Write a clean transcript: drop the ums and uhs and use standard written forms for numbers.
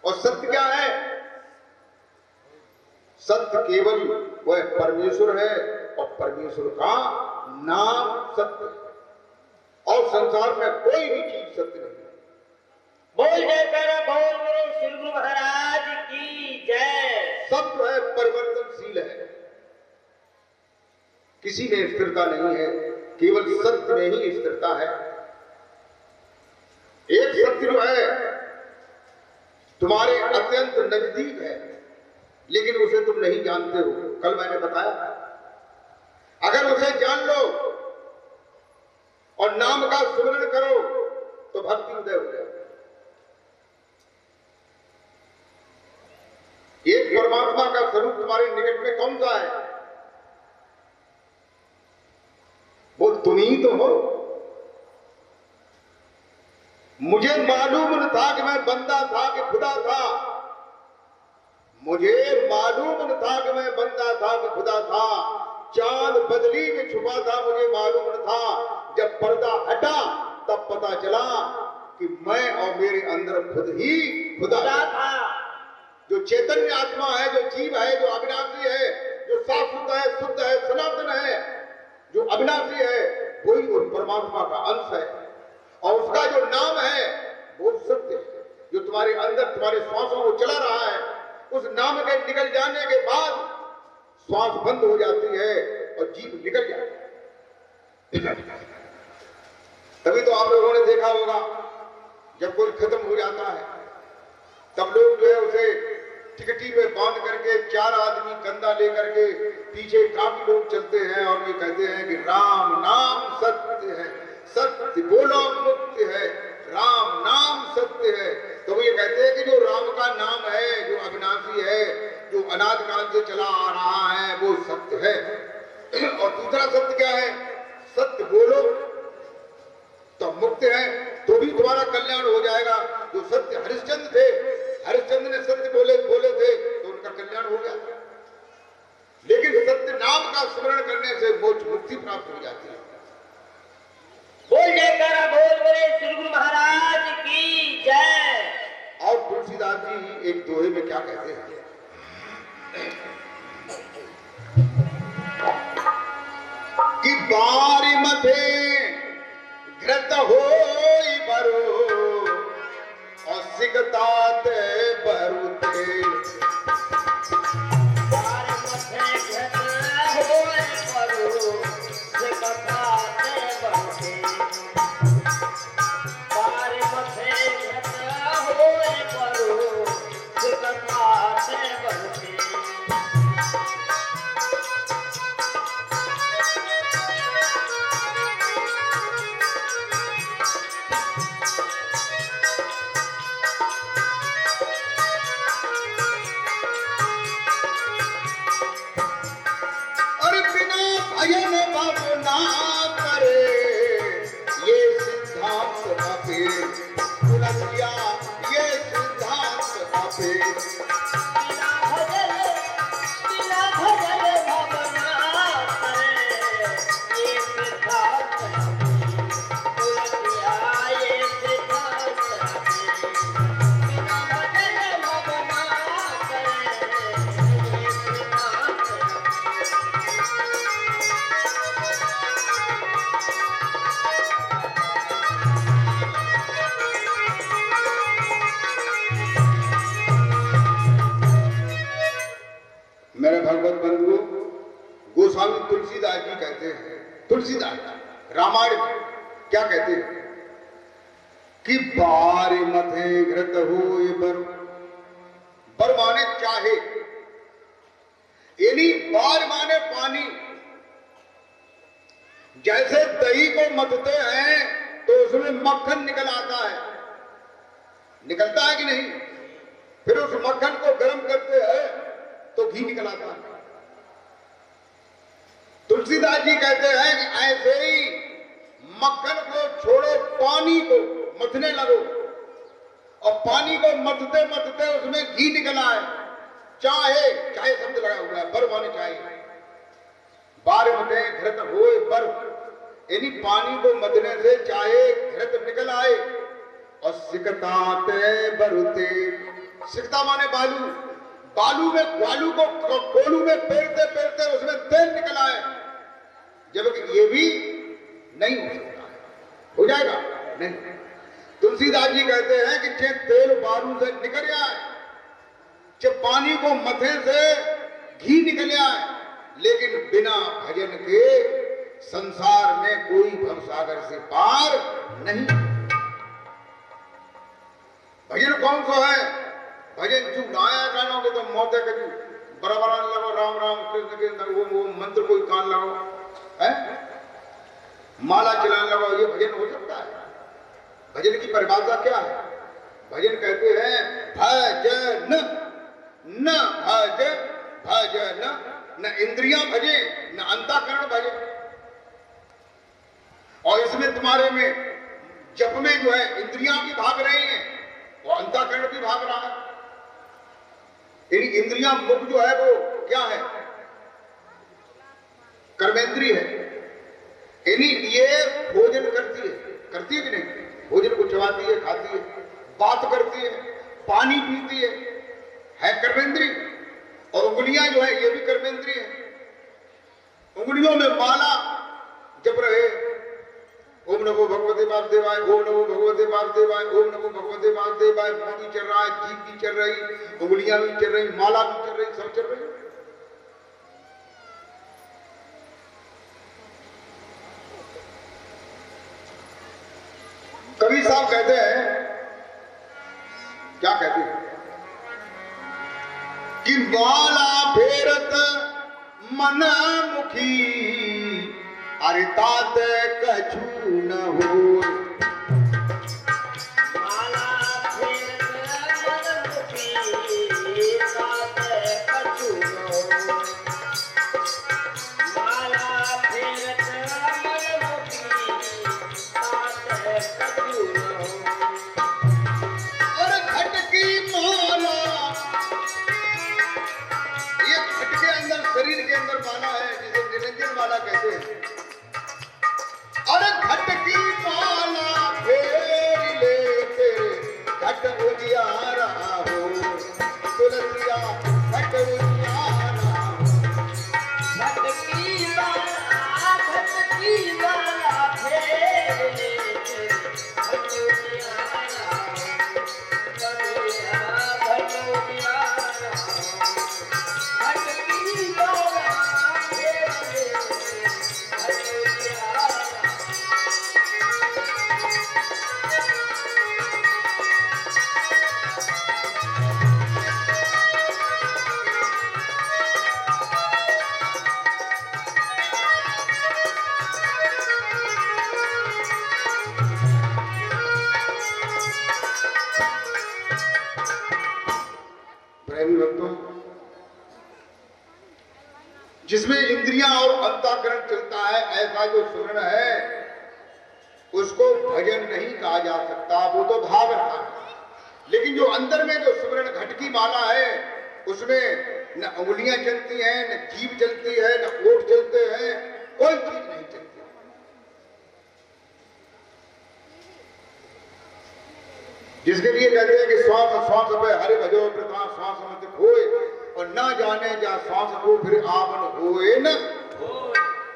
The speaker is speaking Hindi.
और सत्य क्या है? सत्य केवल वह परमेश्वर है और परमेश्वर का नाम सत्य है। और संसार में कोई भी चीज सत्य नहीं है। बोल जयकारा बोल मेरे श्री गुरु महाराज की जय। सत्य है, परिवर्तनशील है, किसी में स्थिरता नहीं है, केवल सत्य में ही स्थिरता है। एक सत्य जो है तुम्हारे अत्यंत नजदीक है, लेकिन उसे तुम नहीं जानते हो। कल मैंने बताया, अगर उसे जान लो और नाम का स्मरण करो तो भक्ति उदय हो जाए। एक परमात्मा का स्वरूप तुम्हारे निकट में कौन सा है? वो तुम ही तो हो। मुझे मालूम न था कि मैं बंदा था कि खुदा था। मुझे मालूम न था कि मैं बंदा था कि खुदा था। चांद बदली में छुपा था, मुझे मालूम न था। जब पर्दा हटा तब पता चला कि मैं और मेरे अंदर खुद ही खुदा था। जो चैतन्य आत्मा है, जो जीव है, जो अविनाशी है, जो साफ है, शुद्ध है, सनातन है, जो अविनाशी है, वही उस परमात्मा का अंश है। और उसका जो नाम है वो सत्य है, जो तुम्हारे अंदर तुम्हारे श्वासों को चला रहा है। उस नाम के निकल जाने के बाद श्वास बंद हो जाती है और जीव निकल जाती है। तभी तो आप लोगों ने देखा होगा, जब कोई खत्म हो जाता है तब लोग जो है उसे टिकटी में बांध करके 4 आदमी कंधा लेकर के पीछे काफी लोग चलते हैं और ये कहते हैं कि राम नाम सत्य है, सत्य बोलो मुक्ति है, राम नाम सत्य है। तो वो ये कहते हैं कि जो राम का नाम है, जो अविनाशी है, जो अनाद काल से चला आ रहा है, वो सत्य है। और दूसरा सत्य क्या है? सत्य बोलो तो मुक्त है, तो भी तुम्हारा कल्याण हो जाएगा। जो सत्य हरिश्चंद्र थे, हरिश्चंद्र ने सत्य बोले थे तो उनका कल्याण हो गया। लेकिन सत्य नाम का स्मरण करने से मोक्ष मुक्ति प्राप्त हो जाती है। बोल जयकारा बोल मेरे श्री गुरु महाराज की जय। और तुलसीदास जी एक दोहे में क्या कहते हैं कि बारी मथे घृत होई बरो और सिकतात बरुते। बारी मथे घृत होई बरो सिकतात बरुते। बारी मथे घृत होई बरो सिकतात बरुते। मेरे भगवत बंधु गोस्वामी तुलसीदास जी कहते हैं, तुलसीदास रामायण में क्या कहते हैं कि बारी मथे घृत होय बर। बर माने चाहे, यानी बार माने पानी। जैसे दही को मथते हैं तो उसमें मक्खन निकल आता है, निकलता है कि नहीं? फिर उस मक्खन को गर्म करते हैं तो घी निकल आता है। तुलसीदास जी कहते हैं कि ऐसे ही मक्खन को छोड़ो, पानी को मथने लगो और पानी को मथते मथते उसमें घी निकल आए। चाहे, चाहे शब्द लगा हुआ है, बर माने चाहे। बार मथे घृत होए बर, यानी पानी को मथने से चाहे घृत निकल आए। और सिकताते बरुते, सिकता माने बालू, बालू में बालू को कोलू में पेरते पेरते उसमें तेल निकल आए, जबकि ये भी नहीं हो सकता है। हो जाएगा नहीं। तुलसीदास जी कहते हैं कि चे तेल बालू से निकल आए, चे पानी को मथे से घी निकल आए, लेकिन बिना भजन के संसार में कोई भवसागर से पार नहीं। भजन कौन सा है? भजन चुप गाया गानों के तो मौत है कजू बराबर लगाओ, राम राम कृष्ण के वो मंत्र कोई कान लगाओ, है माला चलाने लगाओ, ये भजन हो सकता है? भजन की परिभाषा क्या है? भजन कहते हैं भजन, न भज भजन, न इंद्रियां भजे न अंतःकरण भजे। और इसमें तुम्हारे में जप में जो है इंद्रियां भी भाग रही हैं और अंतःकरण भी भाग रहा है। इंद्रियां मुख जो है वो क्या है? कर्मेंद्रिय है। ये भोजन करती है कि नहीं? भोजन को चबाती है, खाती है, बात करती है, पानी पीती है कर्मेंद्रिय। और उंगलियां जो है ये भी कर्मेंद्रिय है। उंगलियों में माला जप रहे, ओम नमो भगवते वासुदेवाय, ओम नमो भगवते वासुदेवाय, ओम नमो भगवते वासुदेवाय। मुंह भी चल रहा है, जीभ भी चल रही, उंगलियां भी चल रही, माला भी चल रही, सब चल रही। कबीर साहब कहते हैं, क्या कहते हैं कि माला फेरत मन मुखी, अरे तात कछु न हो। माला फेरत मन मुखी, तात कछु न हो। माला फेरत मन मुखी, तात कछु न हो। और घट की माला, ये घट के अंदर, शरीर के अंदर माला है जिसे निरंजन माला कहते हैं। अरे घट की माला फेर ले तेरे घट उजियारा हो, तुलसिया घट उजियारा हो। घट की माला फेर ले घट उजियारा हो, तुलसिया घट उजियारा हो। घट की माला फेर ले घट उजियारा हो। प्रेमी भक्तों, जिसमें इंद्रियां और अंतःकरण चलता है, ऐसा जो सुमरण है उसको भजन नहीं कहा जा सकता, वो तो भाग रहा है। लेकिन जो अंदर में जो सुमरण घट की माला है, उसमें न उंगलियां चलती हैं, न जीभ चलती है, न ओठ चलते हैं, कोई चीज नहीं चलती। जिसके लिए कहते हैं कि श्वास श्वास पे हरि भजो प्रथा श्वास मत खोए, और ना जाने जा श्वास को फिर आवन होए न।